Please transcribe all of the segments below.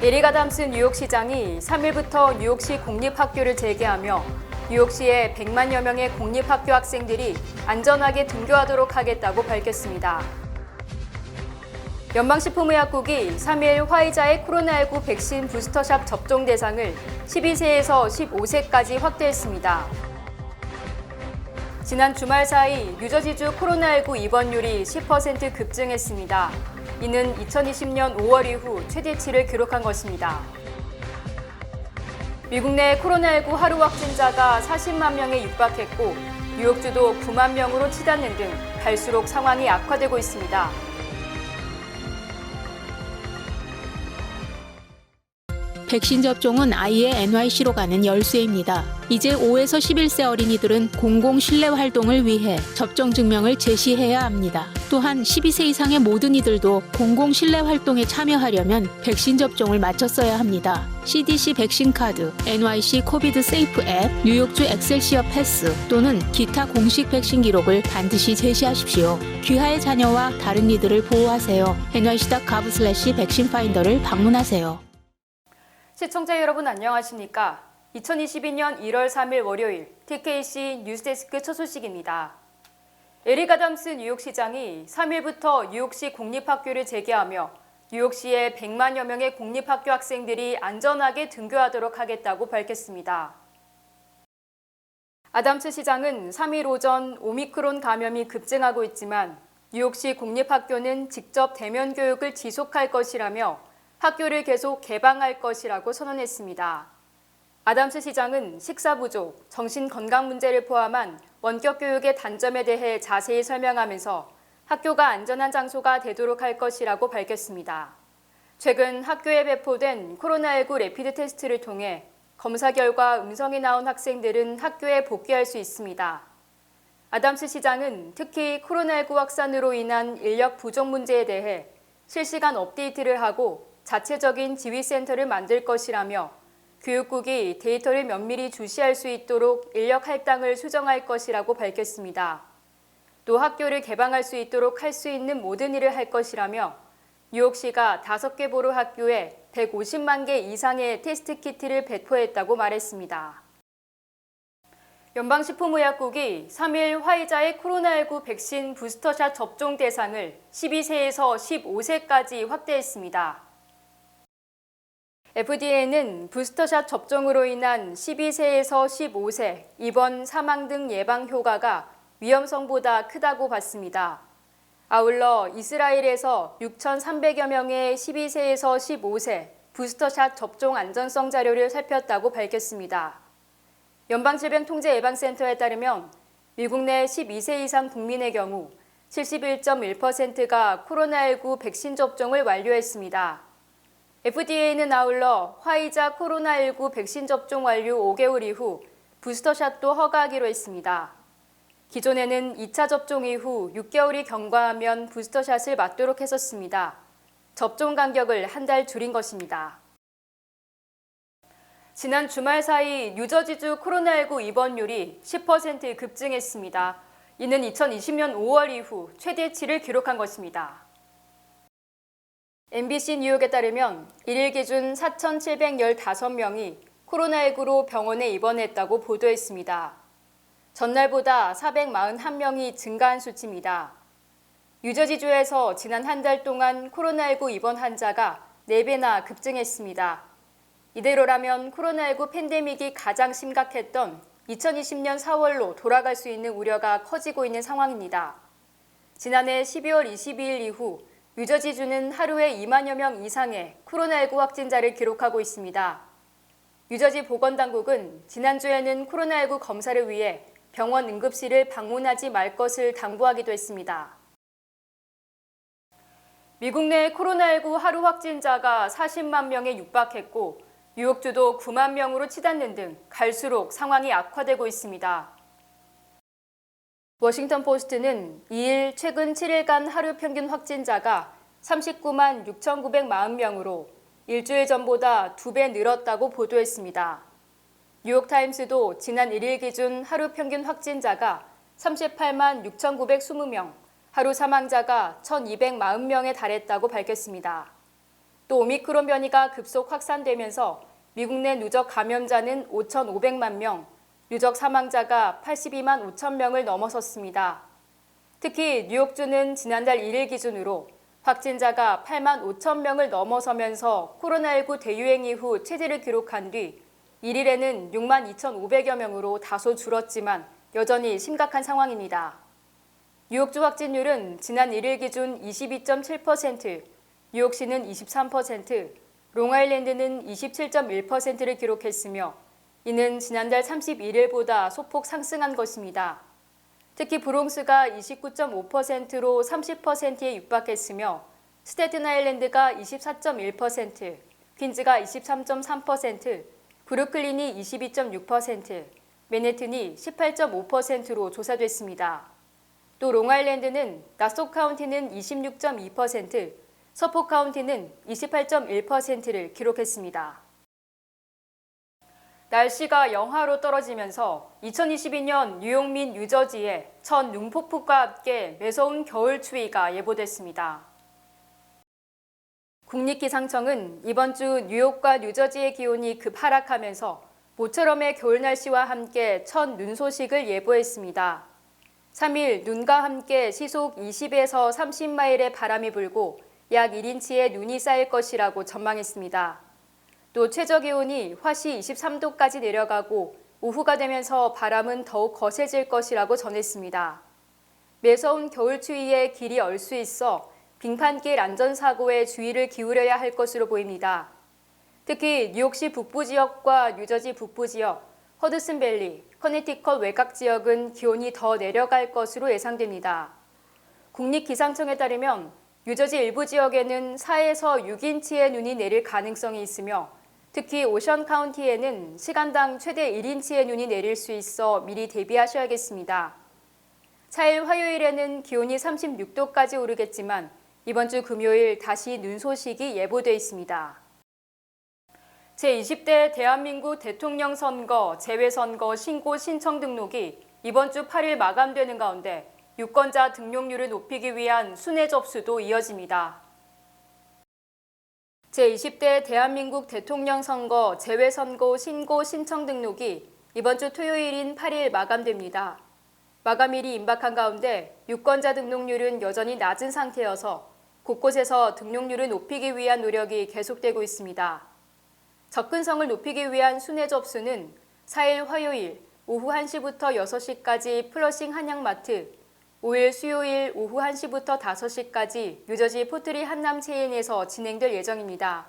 에릭 아담스 뉴욕시장이 3일부터 뉴욕시 공립학교를 재개하며 뉴욕시의 100만여 명의 공립학교 학생들이 안전하게 등교하도록 하겠다고 밝혔습니다. 연방식품의약국이 3일 화이자의 코로나19 백신 부스터샷 접종 대상을 12세에서 15세까지 확대했습니다. 지난 주말 사이 뉴저지주 코로나19 입원율이 10% 급증했습니다. 이는 2020년 5월 이후 최대치를 기록한 것입니다. 미국 내 코로나19 하루 확진자가 40만 명에 육박했고 뉴욕주도 9만 명으로 치닫는 등 갈수록 상황이 악화되고 있습니다. 백신 접종은 아이의 NYC로 가는 열쇠입니다. 이제 5에서 11세 어린이들은 공공 실내 활동을 위해 접종 증명을 제시해야 합니다. 또한 12세 이상의 모든 이들도 공공 실내 활동에 참여하려면 백신 접종을 마쳤어야 합니다. CDC 백신 카드, NYC 코비드 세이프 앱, 뉴욕주 엑셀시어 패스 또는 기타 공식 백신 기록을 반드시 제시하십시오. 귀하의 자녀와 다른 이들을 보호하세요. nyc.gov/백신 파인더를 방문하세요. 시청자 여러분 안녕하십니까? 2022년 1월 3일 월요일 TKC 뉴스데스크 첫 소식입니다. 에릭 아담스 뉴욕시장이 3일부터 뉴욕시 공립학교를 재개하며 뉴욕시의 100만여 명의 공립학교 학생들이 안전하게 등교하도록 하겠다고 밝혔습니다. 아담스 시장은 3일 오전 오미크론 감염이 급증하고 있지만 뉴욕시 공립학교는 직접 대면 교육을 지속할 것이라며 학교를 계속 개방할 것이라고 선언했습니다. 아담스 시장은 식사 부족, 정신건강 문제를 포함한 원격 교육의 단점에 대해 자세히 설명하면서 학교가 안전한 장소가 되도록 할 것이라고 밝혔습니다. 최근 학교에 배포된 코로나19 레피드 테스트를 통해 검사 결과 음성이 나온 학생들은 학교에 복귀할 수 있습니다. 아담스 시장은 특히 코로나19 확산으로 인한 인력 부족 문제에 대해 실시간 업데이트를 하고 자체적인 지휘센터를 만들 것이라며 교육국이 데이터를 면밀히 주시할 수 있도록 인력 할당을 수정할 것이라고 밝혔습니다. 또 학교를 개방할 수 있도록 할 수 있는 모든 일을 할 것이라며 뉴욕시가 5개 보로 학교에 150만 개 이상의 테스트 키트를 배포했다고 말했습니다. 연방식품의약국이 3일 화이자의 코로나19 백신 부스터샷 접종 대상을 12세에서 15세까지 확대했습니다. FDA는 부스터샷 접종으로 인한 12세에서 15세 입원, 사망 등 예방 효과가 위험성보다 크다고 봤습니다. 아울러 이스라엘에서 6,300여 명의 12세에서 15세 부스터샷 접종 안전성 자료를 살폈다고 밝혔습니다. 연방질병통제예방센터에 따르면 미국 내 12세 이상 국민의 경우 71.1%가 코로나19 백신 접종을 완료했습니다. FDA는 아울러 화이자 코로나19 백신 접종 완료 5개월 이후 부스터샷도 허가하기로 했습니다. 기존에는 2차 접종 이후 6개월이 경과하면 부스터샷을 맞도록 했었습니다. 접종 간격을 한 달 줄인 것입니다. 지난 주말 사이 뉴저지주 코로나19 입원율이 10% 급증했습니다. 이는 2020년 5월 이후 최대치를 기록한 것입니다. MBC 뉴욕에 따르면 1일 기준 4,715명이 코로나19로 병원에 입원했다고 보도했습니다. 전날보다 441명이 증가한 수치입니다. 뉴저지주에서 지난 한 달 동안 코로나19 입원 환자가 4배나 급증했습니다. 이대로라면 코로나19 팬데믹이 가장 심각했던 2020년 4월로 돌아갈 수 있는 우려가 커지고 있는 상황입니다. 지난해 12월 22일 이후 뉴저지주는 하루에 2만여 명 이상의 코로나19 확진자를 기록하고 있습니다. 뉴저지 보건당국은 지난주에는 코로나19 검사를 위해 병원 응급실을 방문하지 말 것을 당부하기도 했습니다. 미국 내 코로나19 하루 확진자가 40만 명에 육박했고 뉴욕주도 9만 명으로 치닫는 등 갈수록 상황이 악화되고 있습니다. 워싱턴 포스트는 2일 최근 7일간 하루 평균 확진자가 39만 6,940명으로 일주일 전보다 2배 늘었다고 보도했습니다. 뉴욕타임스도 지난 1일 기준 하루 평균 확진자가 38만 6,920명, 하루 사망자가 1,240명에 달했다고 밝혔습니다. 또 오미크론 변이가 급속 확산되면서 미국 내 누적 감염자는 5,500만 명, 누적 사망자가 82만 5천 명을 넘어섰습니다. 특히 뉴욕주는 지난달 1일 기준으로 확진자가 8만 5천 명을 넘어서면서 코로나19 대유행 이후 최대를 기록한 뒤 1일에는 6만 2,500여 명으로 다소 줄었지만 여전히 심각한 상황입니다. 뉴욕주 확진율은 지난 1일 기준 22.7%, 뉴욕시는 23%, 롱아일랜드는 27.1%를 기록했으며 이는 지난달 31일보다 소폭 상승한 것입니다. 특히 브롱스가 29.5%로 30%에 육박했으며 스태튼 아일랜드가 24.1%, 퀸즈가 23.3%, 브루클린이 22.6%, 맨해튼이 18.5%로 조사됐습니다. 또 롱아일랜드는 나소 카운티는 26.2%, 서포 카운티는 28.1%를 기록했습니다. 날씨가 영하로 떨어지면서 2022년 뉴욕 및 뉴저지에 첫 눈폭풍과 함께 매서운 겨울 추위가 예보됐습니다. 국립기상청은 이번 주 뉴욕과 뉴저지의 기온이 급하락하면서 모처럼의 겨울 날씨와 함께 첫 눈 소식을 예보했습니다. 3일 눈과 함께 시속 20에서 30마일의 바람이 불고 약 1인치의 눈이 쌓일 것이라고 전망했습니다. 또 최저기온이 화씨 23도까지 내려가고 오후가 되면서 바람은 더욱 거세질 것이라고 전했습니다. 매서운 겨울 추위에 길이 얼 수 있어 빙판길 안전사고에 주의를 기울여야 할 것으로 보입니다. 특히 뉴욕시 북부 지역과 뉴저지 북부 지역, 허드슨밸리, 커네티컷 외곽 지역은 기온이 더 내려갈 것으로 예상됩니다. 국립기상청에 따르면 뉴저지 일부 지역에는 4에서 6인치의 눈이 내릴 가능성이 있으며 특히 오션 카운티에는 시간당 최대 1인치의 눈이 내릴 수 있어 미리 대비하셔야겠습니다. 4일 화요일에는 기온이 36도까지 오르겠지만 이번 주 금요일 다시 눈 소식이 예보돼 있습니다. 제20대 대한민국 대통령 선거, 재외선거 신고 신청 등록이 이번 주 8일 마감되는 가운데 유권자 등록률을 높이기 위한 순회 접수도 이어집니다. 제20대 대한민국 대통령 선거, 재외선거 신고 신청 등록이 이번 주 토요일인 8일 마감됩니다. 마감일이 임박한 가운데 유권자 등록률은 여전히 낮은 상태여서 곳곳에서 등록률을 높이기 위한 노력이 계속되고 있습니다. 접근성을 높이기 위한 순회 접수는 4일 화요일 오후 1시부터 6시까지 플러싱 한양마트, 5일 수요일 오후 1시부터 5시까지 뉴저지 포트리 한남 체인에서 진행될 예정입니다.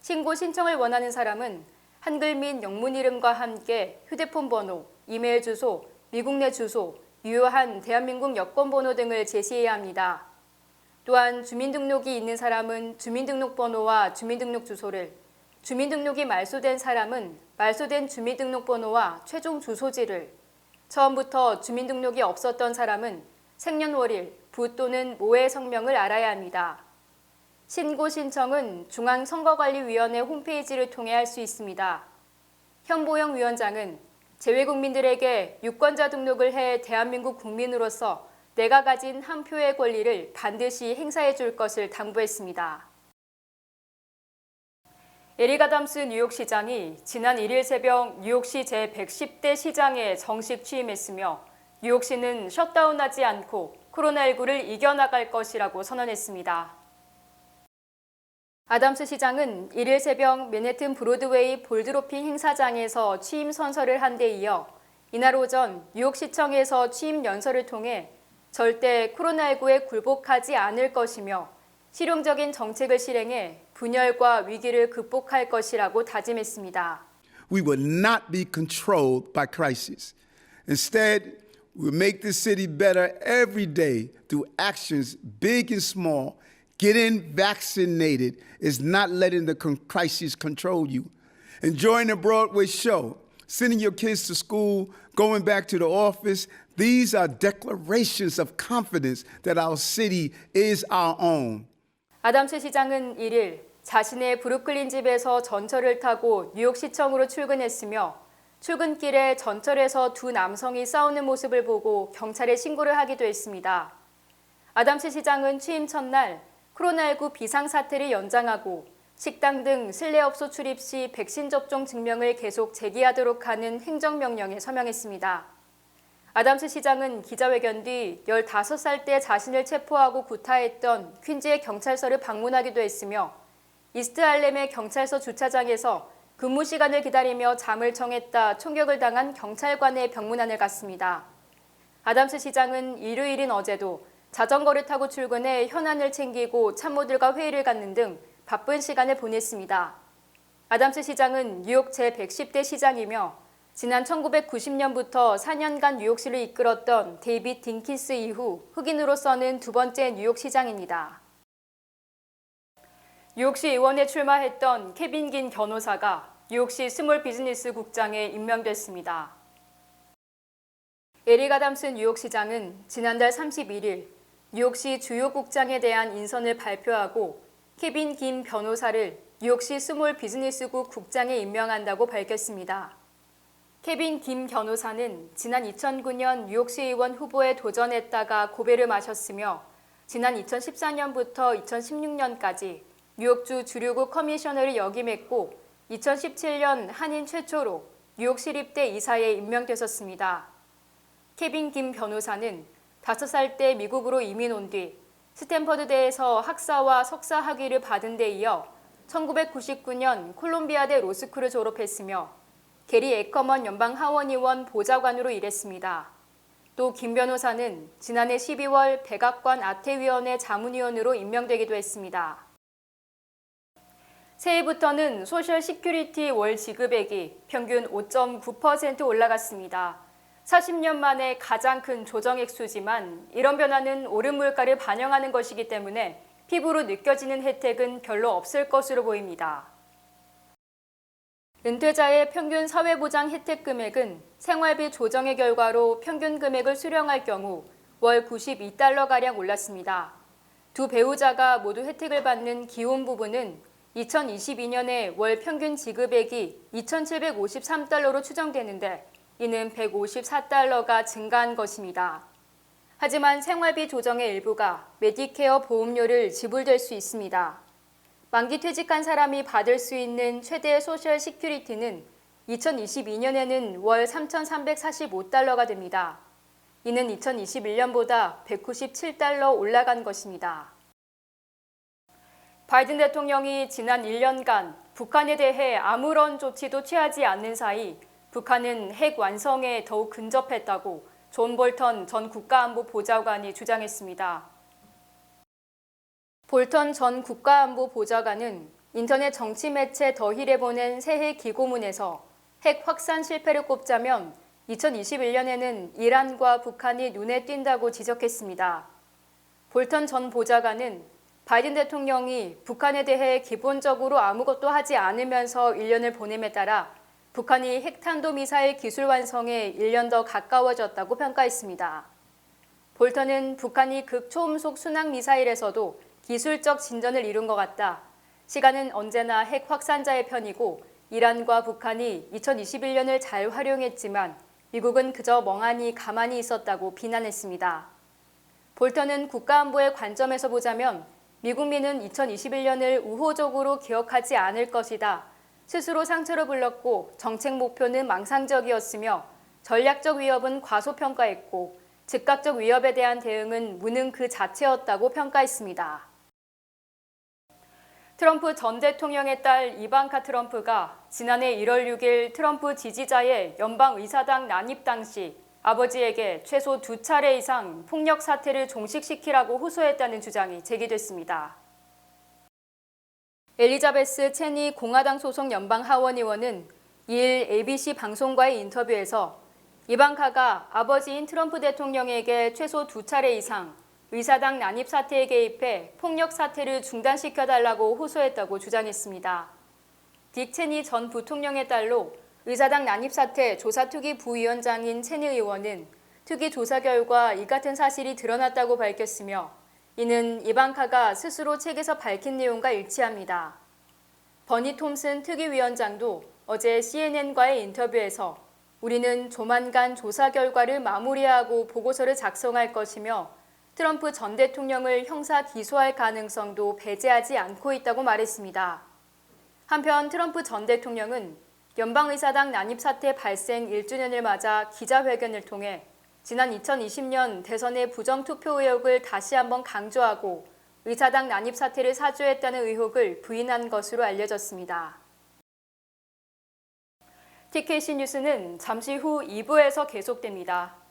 신고 신청을 원하는 사람은 한글 및 영문 이름과 함께 휴대폰 번호, 이메일 주소, 미국 내 주소, 유효한 대한민국 여권 번호 등을 제시해야 합니다. 또한 주민등록이 있는 사람은 주민등록번호와 주민등록 주소를, 주민등록이 말소된 사람은 말소된 주민등록번호와 최종 주소지를, 처음부터 주민등록이 없었던 사람은 생년월일, 부 또는 모의 성명을 알아야 합니다. 신고 신청은 중앙선거관리위원회 홈페이지를 통해 할 수 있습니다. 현보영 위원장은 재외국민들에게 유권자 등록을 해 대한민국 국민으로서 내가 가진 한 표의 권리를 반드시 행사해 줄 것을 당부했습니다. 에릭 아담스 뉴욕시장이 지난 1일 새벽 뉴욕시 제110대 시장에 정식 취임했으며 뉴욕시는 셧다운하지 않고 코로나19를 이겨나갈 것이라고 선언했습니다. 아담스 시장은 1일 새벽 맨해튼 브로드웨이 볼드로핑 행사장에서 취임 선서를 한 데 이어 이날 오전 뉴욕시청에서 취임 연설을 통해 절대 코로나19에 굴복하지 않을 것이며 실용적인 정책을 실행해 분열과 위기를 극복할 것이라고 다짐했습니다. We will not be controlled by crisis. Instead, we'll make this city better every day through actions big and small. Getting vaccinated is not letting the crisis control you. Enjoying a Broadway show, sending your kids to school, going back to the office, these are declarations of confidence that our city is our own. 아담스 시장은 1일 자신의 브루클린 집에서 전철을 타고 뉴욕시청으로 출근했으며 출근길에 전철에서 두 남성이 싸우는 모습을 보고 경찰에 신고를 하기도 했습니다. 아담스 시장은 취임 첫날 코로나19 비상사태를 연장하고 식당 등 실내업소 출입 시 백신 접종 증명을 계속 제기하도록 하는 행정명령에 서명했습니다. 아담스 시장은 기자회견 뒤 15살 때 자신을 체포하고 구타했던 퀸즈의 경찰서를 방문하기도 했으며 이스트 할렘의 경찰서 주차장에서 근무 시간을 기다리며 잠을 청했다 총격을 당한 경찰관의 병문안을 갔습니다. 아담스 시장은 일요일인 어제도 자전거를 타고 출근해 현안을 챙기고 참모들과 회의를 갖는 등 바쁜 시간을 보냈습니다. 아담스 시장은 뉴욕 제110대 시장이며 지난 1990년부터 4년간 뉴욕시를 이끌었던 데이빗 딩킨스 이후 흑인으로서는 두 번째 뉴욕 시장입니다. 뉴욕시 의원에 출마했던 케빈 긴 변호사가 뉴욕시 스몰 비즈니스 국장에 임명됐습니다. 에릭 아담스 뉴욕시장은 지난달 31일 뉴욕시 주요 국장에 대한 인선을 발표하고 케빈 긴 변호사를 뉴욕시 스몰 비즈니스국 국장에 임명한다고 밝혔습니다. 케빈 김 변호사는 지난 2009년 뉴욕시 의원 후보에 도전했다가 고배를 마셨으며 지난 2014년부터 2016년까지 뉴욕주 주류국 커미셔너를 역임했고 2017년 한인 최초로 뉴욕시립대 이사에 임명됐었습니다. 케빈 김 변호사는 5살 때 미국으로 이민 온 뒤 스탠퍼드대에서 학사와 석사 학위를 받은 데 이어 1999년 콜롬비아대 로스쿨을 졸업했으며 게리 에커먼 연방 하원의원 보좌관으로 일했습니다. 또 김 변호사는 지난해 12월 백악관 아태위원회 자문위원으로 임명되기도 했습니다. 새해부터는 소셜 시큐리티 월 지급액이 평균 5.9% 올라갔습니다. 40년 만에 가장 큰 조정 액수지만 이런 변화는 오른 물가를 반영하는 것이기 때문에 피부로 느껴지는 혜택은 별로 없을 것으로 보입니다. 은퇴자의 평균 사회보장 혜택 금액은 생활비 조정의 결과로 평균 금액을 수령할 경우 월 92달러가량 올랐습니다. 두 배우자가 모두 혜택을 받는 기혼 부부는 2022년에 월 평균 지급액이 2,753달러로 추정되는데 이는 154달러가 증가한 것입니다. 하지만 생활비 조정의 일부가 메디케어 보험료를 지불될 수 있습니다. 만기 퇴직한 사람이 받을 수 있는 최대 소셜 시큐리티는 2022년에는 월 3,345달러가 됩니다. 이는 2021년보다 197달러 올라간 것입니다. 바이든 대통령이 지난 1년간 북한에 대해 아무런 조치도 취하지 않는 사이 북한은 핵 완성에 더욱 근접했다고 존 볼턴 전 국가안보보좌관이 주장했습니다. 볼턴 전 국가안보보좌관은 인터넷 정치 매체 더힐에 보낸 새해 기고문에서 핵 확산 실패를 꼽자면 2021년에는 이란과 북한이 눈에 띈다고 지적했습니다. 볼턴 전 보좌관은 바이든 대통령이 북한에 대해 기본적으로 아무것도 하지 않으면서 1년을 보냄에 따라 북한이 핵탄도미사일 기술 완성에 1년 더 가까워졌다고 평가했습니다. 볼턴은 북한이 극초음속 순항미사일에서도 기술적 진전을 이룬 것 같다. 시간은 언제나 핵 확산자의 편이고 이란과 북한이 2021년을 잘 활용했지만 미국은 그저 멍하니 가만히 있었다고 비난했습니다. 볼턴은 국가안보의 관점에서 보자면 미국민은 2021년을 우호적으로 기억하지 않을 것이다. 스스로 상처를 불렀고 정책 목표는 망상적이었으며 전략적 위협은 과소평가했고 즉각적 위협에 대한 대응은 무능 그 자체였다고 평가했습니다. 트럼프 전 대통령의 딸 이방카 트럼프가 지난해 1월 6일 트럼프 지지자의 연방의사당 난입 당시 아버지에게 최소 2차례 이상 폭력 사태를 종식시키라고 호소했다는 주장이 제기됐습니다. 엘리자베스 체니 공화당 소속 연방 하원의원은 2일 ABC 방송과의 인터뷰에서 이방카가 아버지인 트럼프 대통령에게 최소 2차례 이상 의사당 난입 사태에 개입해 폭력 사태를 중단시켜달라고 호소했다고 주장했습니다. 딕 체니 전 부통령의 딸로 의사당 난입 사태 조사특위 부위원장인 체니 의원은 특위 조사 결과 이 같은 사실이 드러났다고 밝혔으며 이는 이방카가 스스로 책에서 밝힌 내용과 일치합니다. 버니 톰슨 특위위원장도 어제 CNN과의 인터뷰에서 우리는 조만간 조사 결과를 마무리하고 보고서를 작성할 것이며 트럼프 전 대통령을 형사 기소할 가능성도 배제하지 않고 있다고 말했습니다. 한편 트럼프 전 대통령은 연방의사당 난입 사태 발생 1주년을 맞아 기자회견을 통해 지난 2020년 대선의 부정투표 의혹을 다시 한번 강조하고 의사당 난입 사태를 사주했다는 의혹을 부인한 것으로 알려졌습니다. TKC 뉴스는 잠시 후 2부에서 계속됩니다.